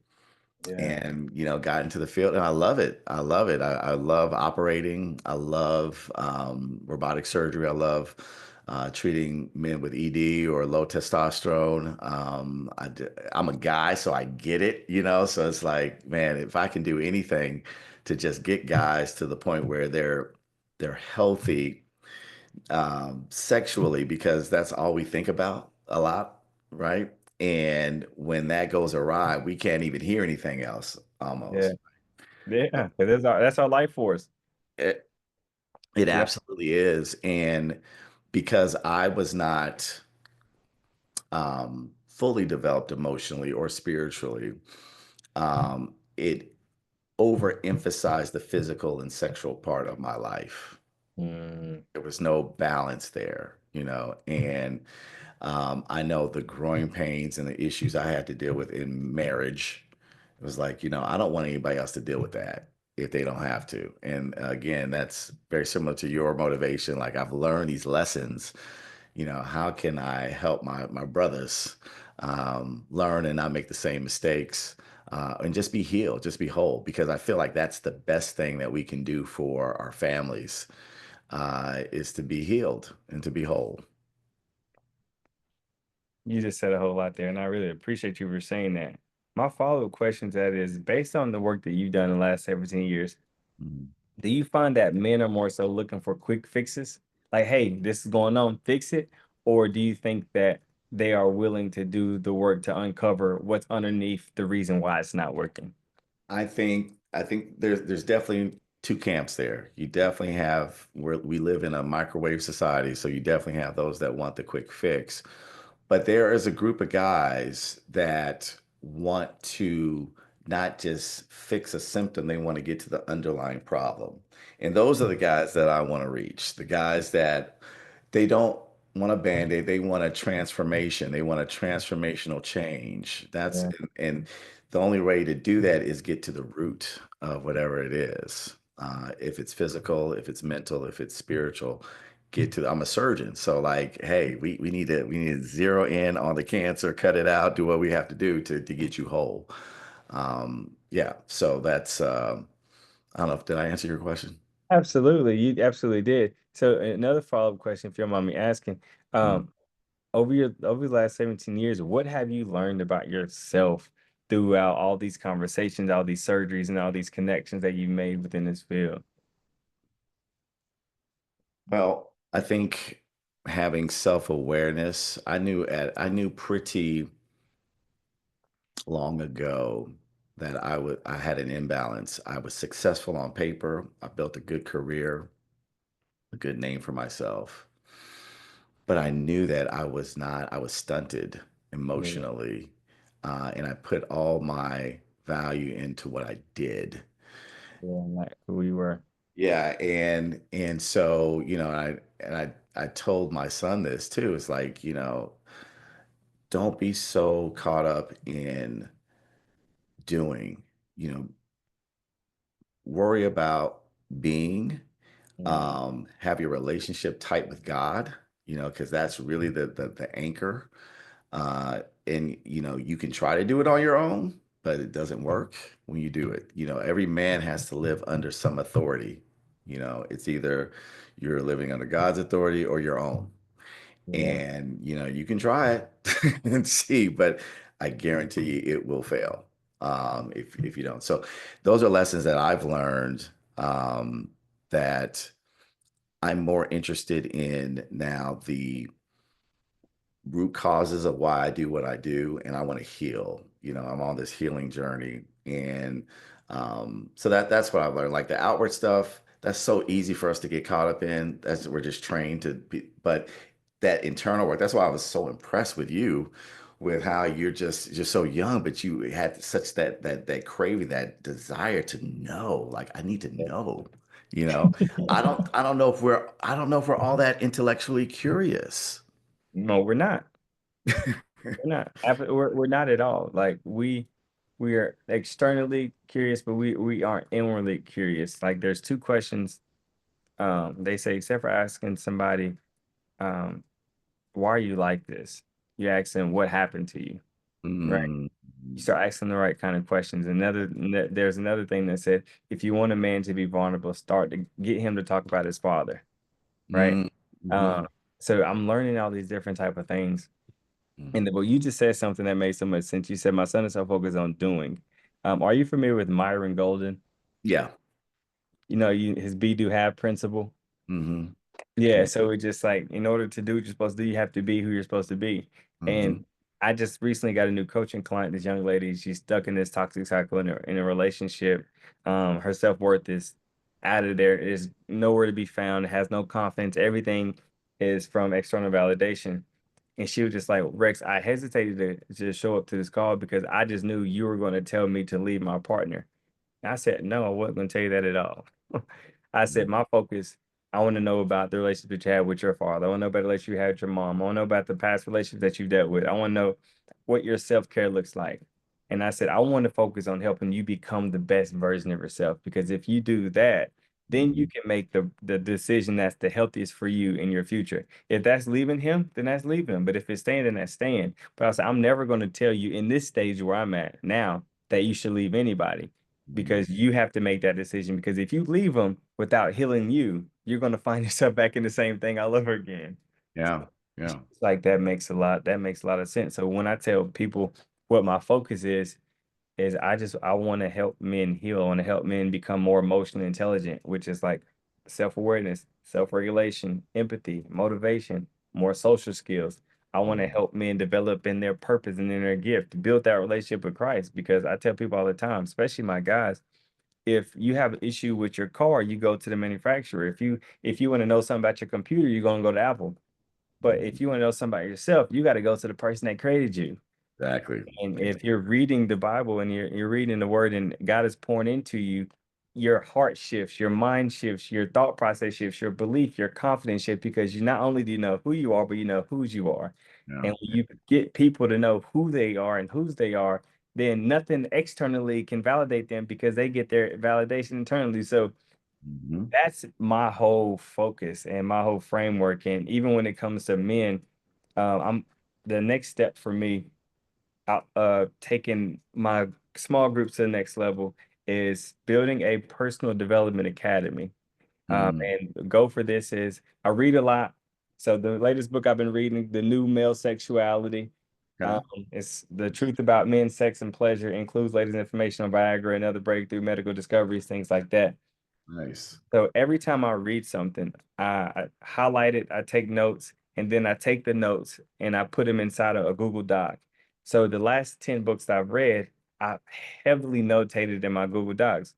Yeah. and got into the field, and I love it. I love it. I love operating. I love robotic surgery. I love treating men with ED or low testosterone. I'm a guy, so I get it, so it's like, man, if I can do anything to just get guys to the point where they're healthy sexually, because that's all we think about a lot, right? And when that goes awry, we can't even hear anything else Yeah. almost. Yeah. 'Cause that's our life force. It, it Yeah. absolutely is. And because I was not fully developed emotionally or spiritually, it overemphasized the physical and sexual part of my life. Mm, There was no balance there, and I know the growing pains and the issues I had to deal with in marriage. It was like, I don't want anybody else to deal with that if they don't have to. And again, that's very similar to your motivation. Like, I've learned these lessons. How can I help my brothers learn and not make the same mistakes, and just be healed, just be whole? Because I feel like that's the best thing that we can do for our families, is to be healed and to be whole. you just said a whole lot there, and I really appreciate you for saying that. My follow-up question to that is based on the work that you've done in the last 17 years, Mhm. do you find that men are more so looking for quick fixes? Like, hey, this is going on, fix it? Or do you think that they are willing to do the work to uncover what's underneath the reason why it's not working? I think there's definitely two camps there. You definitely have where we live in a microwave society, so you definitely have those that want the quick fix. But there is a group of guys that want to not just fix a symptom, they want to get to the underlying problem. And those are the guys that I want to reach. The guys that they don't want a band-aid, they want a transformation, they want a transformational change. Yeah. And the only way to do that is get to the root of whatever it is. If it's physical, if it's mental, if it's spiritual, I'm a surgeon. So like, hey, we need to zero in on the cancer, cut it out, do what we have to do to get you whole. Yeah, so that's I don't know if did I answer your question? Absolutely. You absolutely did. So another follow-up question, if you don't mind me asking, Mhm. um, over the last 17 years, what have you learned about yourself throughout all these conversations, all these surgeries, and all these connections that you made within this field? Well, I think having self-awareness, I knew pretty long ago that I had an imbalance. I was successful on paper. I built a good career, a good name for myself. But I knew that I was stunted Yeah. emotionally. And I put all my value into what I did. Yeah, like who we were. Yeah, and so, I told my son this too. It's like, don't be so caught up in doing, you know, worry about being, Mhm. have your relationship tight with God, because that's really the anchor. And you can try to do it on your own, but it doesn't work when you do it. Every man has to live under some authority. It's either you're living under God's authority or your own. Yeah. And you can try it and see, but I guarantee you it will fail, if you don't. So those are lessons that I've learned, that I'm more interested in now, the root causes of why I do what I do, and I want to heal. I'm on this healing journey, and so that's what I've learned. Like the outward stuff, that's so easy for us to get caught up in. That's we're just trained to be, but that internal work. That's why I was so impressed with you, with how you're just so young, but you had such that craving, that desire to know. Like I need to know. You know, I don't know if we're all that intellectually curious. No, we're not. We're not. We're not at all. Like we are externally curious, but we aren't inwardly curious. Like there's two questions. They say, except for asking somebody, um, why are you like this? You ask them what happened to you, right? Mm, You start asking the right kind of questions. There's another thing that said, if you want a man to be vulnerable, start to get him to talk about his father, right? mm, mhm, Um, so I'm learning all these different type of things. mm. And well, you just said something that made so much sense. You said my son is so focused on doing. Are you familiar with Myron Golden? Yeah. You know, his be do have principle. Mhm. Yeah, Yeah. so it's just like in order to do what you're supposed to do, you have to be who you're supposed to be. Mhm. And I just recently got a new coaching client, this young lady. She's stuck in this toxic cycle in a relationship. Her self-worth is out of there, is nowhere to be found, has no confidence. Everything is from external validation. And she was just like, Rex, I hesitated to show up to this call because I just knew you were going to tell me to leave my partner. I said, no, I wasn't going to tell you that at all. I said, Mhm. my focus, I want to know about the relationship that you had with your father. I want to know about the relationship you had with your mom. I want to know about the past relationships that you dealt with. I want to know what your self-care looks like. And I said, I want to focus on helping you become the best version of yourself. Because if you do that, then you Mhm. can make the decision that's the healthiest for you in your future. If that's leaving him, then that's leaving him. But if it's staying, then that's staying. But I said, I'm never going to tell you in this stage where I'm at now that you should leave anybody Mhm. because you have to make that decision. Because if you leave them without healing you, you're going to find yourself back in the same thing all over again. Yeah. Yeah. It's like that makes a lot of sense. So when I tell people what my focus is I want to help men heal. I want to help men become more emotionally intelligent, which is like self-awareness, self-regulation, empathy, motivation, more social skills. I want to Mhm. help men develop in their purpose and in their gift, build that relationship with Christ. Because I tell people all the time, especially my guys, if you have an issue with your car, you go to the manufacturer. If you want to know something about your computer, you're gonna go to Apple. But Mhm. if you want to know something about yourself, you got to go to the person that created you. Exactly. And if Exactly. you're reading the Bible and you're reading the word and God is pouring into you, your heart shifts, your mind shifts, your thought process shifts, your belief, your confidence shifts because you not only do you know who you are, but you know whose you are. Yeah. And when you get people to know who they are and whose they are, then nothing externally can validate them because they get their validation internally. So Mhm. that's my whole focus and my whole framework. And even when it comes to men, I'm the next step for me taking my small groups to the next level is building a personal development academy. Mhm. And the goal for this is I read a lot. So the latest book I've been reading, The New Male Sexuality. Um, Okay. it's the truth about men, sex, and pleasure, includes latest information on Viagra and other breakthrough medical discoveries, things like that. Nice. So every time I read something, I highlight it, I take notes, and then I take the notes and I put them inside of a Google Doc. So the last 10 books that I've read, I heavily notated in my Google Docs.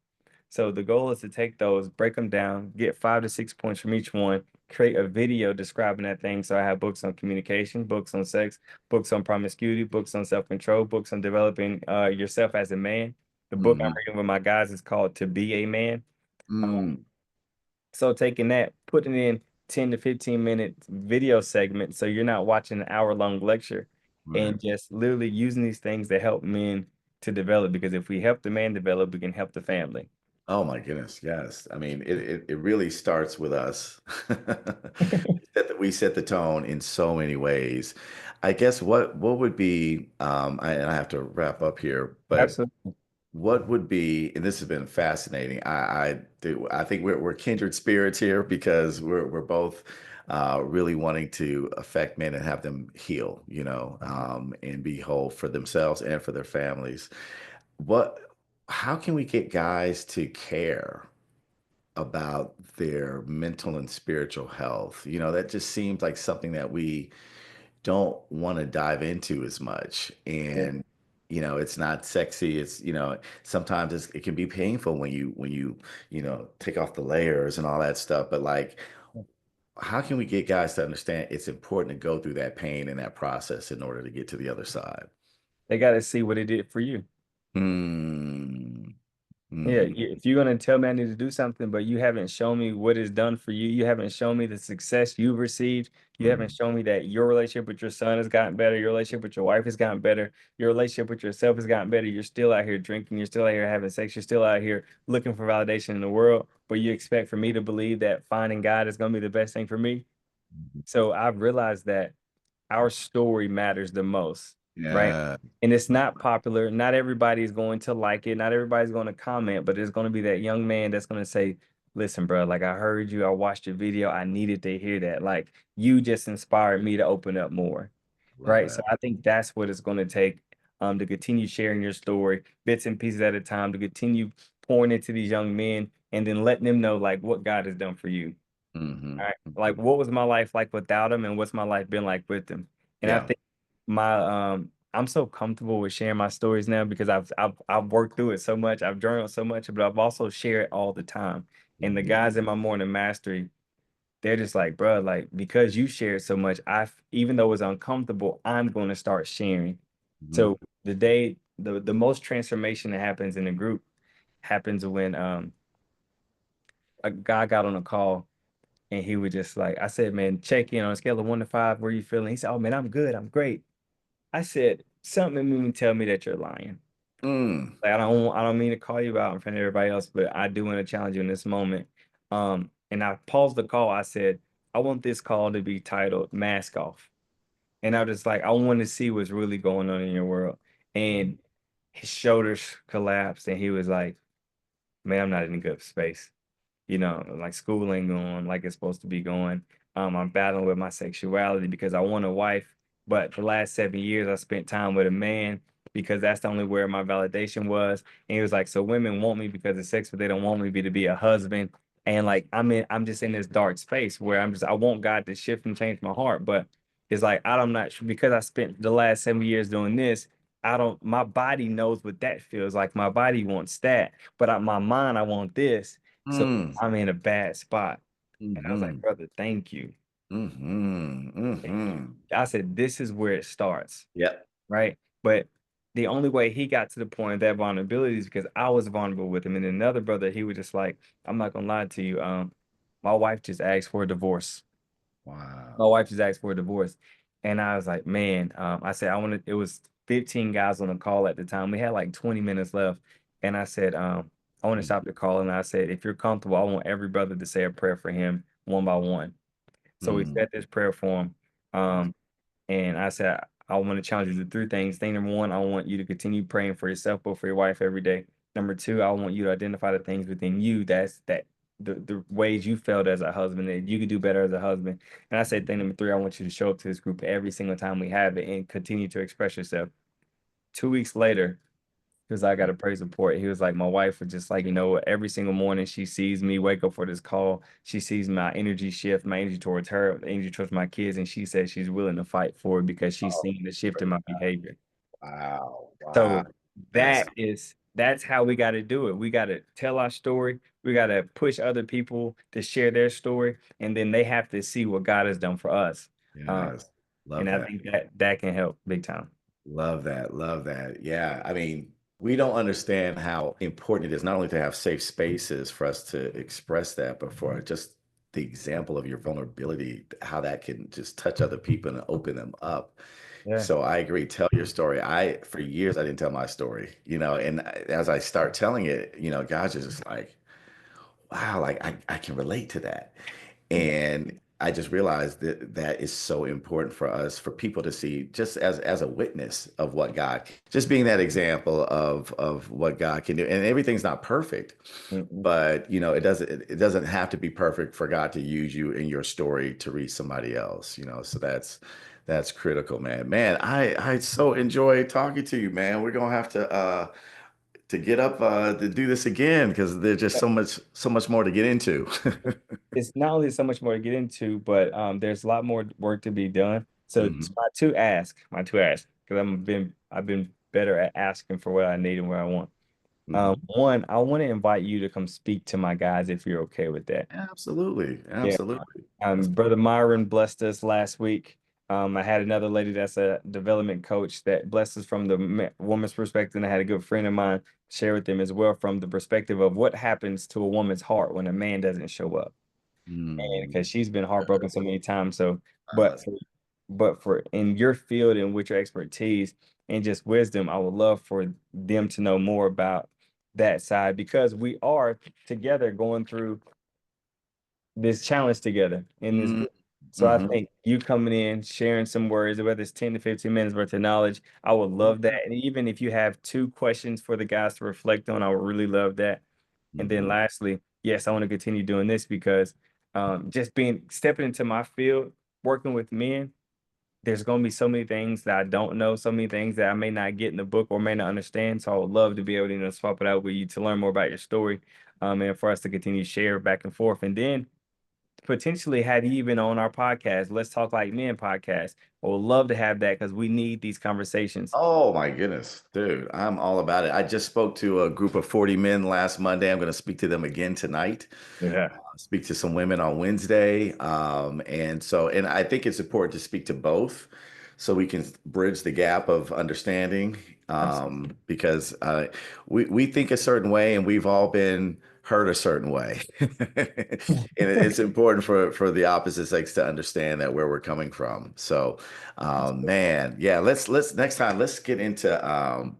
So the goal is to take those, break them down, get 5 to 6 points from each one, create a video describing that thing. So I have books on communication, books on sex, books on promiscuity, books on self-control, books on developing yourself as a man. The book I'm Mhm. reading with my guys is called To Be a Man. Mm. So taking that, putting in 10 to 15 minute video segments so you're not watching an hour-long lecture, Right. and just literally using these things to help men to develop. Because if we help the man develop, we can help the family. Oh my goodness, yes. I mean, it really starts with us. We set the tone in so many ways. I guess what would be, and I have to wrap up here, but Absolutely. what would be, and this has been fascinating. I think we're kindred spirits here because we're both really wanting to affect men and have them heal, and be whole for themselves and for their families. What, how can we get guys to care about their mental and spiritual health? That just seems like something that we don't want to dive into as much. Yeah. And it's not sexy. Sometimes it can be painful when you take off the layers and all that stuff. But like, how can we get guys to understand it's important to go through that pain and that process in order to get to the other side? They got to see what it did for you. Hmm. Yeah, Hmm. if you're gonna tell me I need to do something, but you haven't shown me what is done for you, you haven't shown me the success you've received, you haven't shown me that your relationship with your son has gotten better, your relationship with your wife has gotten better, your relationship with yourself has gotten better, you're still out here drinking, you're still out here having sex, you're still out here looking for validation in the world, but you expect for me to believe that finding God is gonna be the best thing for me. So I've realized that our story matters the most, right? Yeah. And it's not popular. Not everybody's going to like it. Not everybody's going to comment, but there's going to be that young man that's going to say, listen, bro, like I heard you, I watched your video, I needed to hear that. Like you just inspired me to open up more, Love right? So that. I think that's what it's going to take, to continue sharing your story, bits and pieces at a time, to continue pouring into these young men and then letting them know like what God has done for you. Hmm. All right. Like, what was my life like without him, and what's my life been like with him? And I Yeah. think I'm so comfortable with sharing my stories now because I've worked through it so much. I've journaled so much, but I've also shared it all the time. And the Mhm. guys in my morning mastery, they're just like, bro, like because you shared so much, even though it's uncomfortable, I'm going to start sharing. Mhm. So the most transformation that happens in a group happens when a guy got on a call. And he was just like, I said, man, check in on a scale of 1 to 5. Where you feeling? He said, oh man, I'm good. I'm great. I said, something in me tell me that you're lying. Mm. Like I don't mean to call you out in front of everybody else, but I do want to challenge you in this moment. And I paused the call. I said, I want this call to be titled Mask Off. And I was just like, I want to see what's really going on in your world. Mhm. And his shoulders collapsed and he was like, man, I'm not in a good space. Like school ain't going like it's supposed to be going. I'm battling with my sexuality because I want a wife, but the last 7 years I spent time with a man because that's the only where my validation was. And he was like, so women want me because of sex, but they don't want me to be a husband. And like I'm just in this dark space where I want God to shift and change my heart, but it's like I'm not sure because I spent the last 7 years doing this. I don't. My body knows what that feels like. My body wants that, but my mind, I want this. So Mm. I'm in a bad spot. And I was like, Mhm. brother, thank you. Mhm. Thank you. Mhm. I said, this is where it starts, Yep. right? But the only way he got to the point of that vulnerability is because I was vulnerable with him. And another brother, he was just like, I'm not gonna lie to you. My wife just asked for a divorce. My Wow. wife just asked for a divorce. And I was like, man, I said, it was 15 guys on the call at the time. We had like 20 minutes left. And I said, I want to Mhm. stop the call. And I said, if you're comfortable, I want every brother to say a prayer for him one by one. So we Mm. said this prayer for him. Um, and I said, I want to challenge you to three things. Thing number one, I want you to continue praying for yourself, but for your wife every day. Number two, I want you to identify the things within you the ways you felt as a husband that you could do better as a husband. And I said, thing number three, I want you to show up to this group every single time we have it and continue to express yourself. 2 weeks later, because I got a praise report. He was like, my wife was just like, every single morning she sees me wake up for this call. She sees my energy shift, my energy towards her, energy towards my kids, and she says she's willing to fight for it because she's Oh, seen the shift in my behavior. wow. Wow. So Yes. that's how we got to do it. We got to tell our story. We got to push other people to share their story, and then they have to see what God has done for us. Um, Yes. Love and I that. think that can help big time. Love that. Love that. Yeah. I mean, we don't understand how important it is not only to have safe spaces for us to express that, but for just the example of your vulnerability, how that can just touch other people and open them up. Yeah. So I agree. Tell your story. For years I didn't tell my story, and as I start telling it, God's just like, wow, like I can relate to that. And I just realized that that is so important for us, for people to see, just as a witness of what God, just being that example of what God can do. And everything's not perfect, Mm-mm. but it doesn't have to be perfect for God to use you in your story to reach somebody else. So that's critical, man. Man, I so enjoy talking to you, man. We're gonna have to get up to do this again because there's just so much more to get into. It's not only so much more to get into, but there's a lot more work to be done. So Mhm. my two ask, because I've been better at asking for what I need and what I want. Mhm. One, I want to invite you to come speak to my guys if you're okay with that. Absolutely. Yeah. Absolutely. That's Brother Myron blessed us last week. I had another lady that's a development coach that blessed us from the woman's perspective, and I had a good friend of mine share with them as well from the perspective of what happens to a woman's heart when a man doesn't show up, and mm, because she's been heartbroken so many times. So, uh, but for in your field and with your expertise and just wisdom, I would love for them to know more about that side because we are together going through this challenge together in this mm, group. So I mhm. think you coming in, sharing some words, whether it's 10 to 15 minutes worth of knowledge, I would love that. And even if you have two questions for the guys to reflect on, I would really love that. And then Mhm. lastly, yes, I want to continue doing this because just stepping into my field, working with men, there's going to be so many things that I don't know, so many things that I may not get in the book or may not understand. So I would love to be able to, swap it out with you to learn more about your story, and for us to continue to share back and forth. And then potentially had you even on our podcast, Let's Talk Like Men podcast. I would love to have that because we need these conversations. Oh my goodness, dude, I'm all about it. I just spoke to a group of 40 men last Monday. I'm going to speak to them again tonight. Yeah. Speak to some women on Wednesday. And I think it's important to speak to both so we can bridge the gap of understanding. Because we think a certain way and we've all been hurt a certain way. And it's important for the opposite sex to understand that where we're coming from. So, man, yeah, let's next time let's get into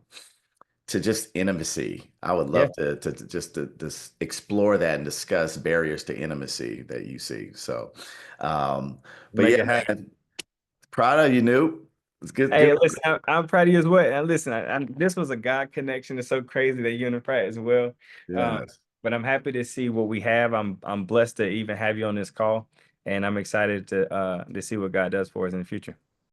just intimacy. I would Yeah. love to explore that and discuss barriers to intimacy that you see. So, um, but Make yeah, it happen. man, proud of you, Noop. It's good, good. Hey, listen, I'm proud of you as well. And listen, this was a God connection. It's so crazy that you're in the prayer as well. Um, Yes. but I'm happy to see what we have. I'm blessed to even have you on this call, and I'm excited to see what God does for us in the future.